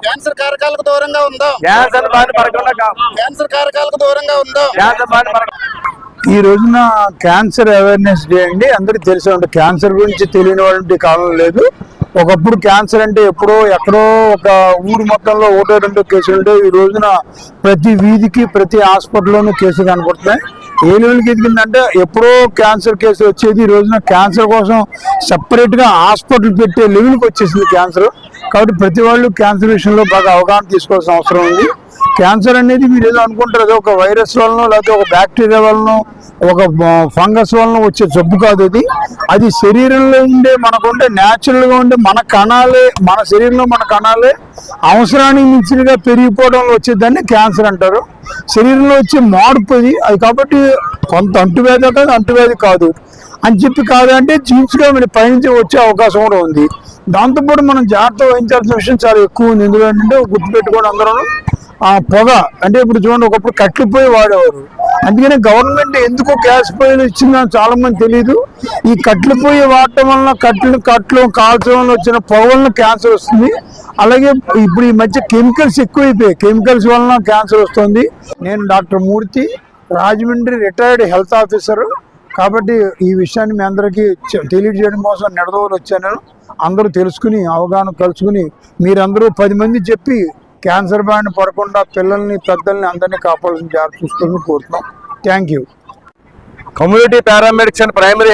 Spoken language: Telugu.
క్యాన్సర్ కారకాలకు దూరంగా ఉందాం. క్యాన్సర్ బారిన పడకుండా క్యాన్సర్ కారకాలకు దూరంగా ఉందాం. క్యాన్సర్ బారిన పడకుండా. ఈ రోజున క్యాన్సర్ అవేర్నెస్ డే అండి. అందరికి తెలిసే ఉంటుంది, క్యాన్సర్ గురించి తెలియని వాళ్ళంటి కాలం లేదు. ఒకప్పుడు క్యాన్సర్ అంటే ఎప్పుడో ఎక్కడో ఒక ఊరు మొత్తంలో ఒకటో రెండో కేసులు ఉంటే ఈ రోజున ప్రతి వీధికి ప్రతి హాస్పిటల్లోనూ కేసులు కనపడుతున్నాయి. ఏ లెవెల్కి ఎదిగిందంటే ఎప్పుడో క్యాన్సర్ కేసు వచ్చేది ఈ రోజున క్యాన్సర్ కోసం సపరేట్గా హాస్పిటల్ పెట్టే లెవెల్కి వచ్చేసింది క్యాన్సర్. కాబట్టి ప్రతి వాళ్ళు క్యాన్సర్ విషయంలో బాగా అవగాహన తీసుకోవాల్సిన అవసరం ఉంది. క్యాన్సర్ అనేది మీరు ఏదో అనుకుంటారు, అది ఒక వైరస్ వలన లేకపోతే ఒక బ్యాక్టీరియా వలన ఒక ఫంగస్ వలన వచ్చే జబ్బు కాదు. అది శరీరంలో ఉండే మనకుండే న్యాచురల్గా ఉండే మన కణాలే, మన శరీరంలో మన కణాలే అవసరానికి మించినగా పెరిగిపోవడంలో వచ్చేదాన్ని క్యాన్సర్ అంటారు. శరీరంలో వచ్చే మార్పు అది కాబట్టి కొంత అంటువ్యాధి కాదు, అంటువ్యాధి కాదు అని చెప్పి కాదంటే జీన్స్గా మన పైనుంచి వచ్చే అవకాశం కూడా ఉంది. దాంతోపాటు మనం జాగ్రత్త వహించాల్సిన విషయం చాలా ఎక్కువ ఉంది. ఎందులో ఏంటంటే గుర్తుపెట్టుకోండి అందరూ, ఆ పొగ అంటే ఇప్పుడు చూడండి, ఒకప్పుడు కట్లు పొయ్యి వాడేవారు. అందుకనే గవర్నమెంట్ ఎందుకో గ్యాస్ పొయ్యిలు ఇచ్చిందని చాలా మంది తెలియదు. ఈ కట్లు పొయ్యి వాడటం వలన కట్లు కాల్చడం వల్ల వచ్చిన పొగ వలన క్యాన్సర్ వస్తుంది. అలాగే ఇప్పుడు ఈ మధ్య కెమికల్స్ ఎక్కువైపోయాయి, కెమికల్స్ వలన క్యాన్సర్ వస్తుంది. నేను డాక్టర్ మూర్తి, రాజమండ్రి రిటైర్డ్ హెల్త్ ఆఫీసర్. కాబట్టి ఈ విషయాన్ని మీ అందరికీ తెలియజేయడం కోసం నిడదవోలు వచ్చాను. అందరూ తెలుసుకుని అవగాహన కలుసుకుని మీరందరూ 10 మంది చెప్పి క్యాన్సర్ బారిన పడకుండా పిల్లల్ని పెద్దల్ని అందరినీ కాపాడాల్సిన జాగ్రత్త చూసుకోవాలని కోరుతున్నాం. Thank you. Community paramedics and primary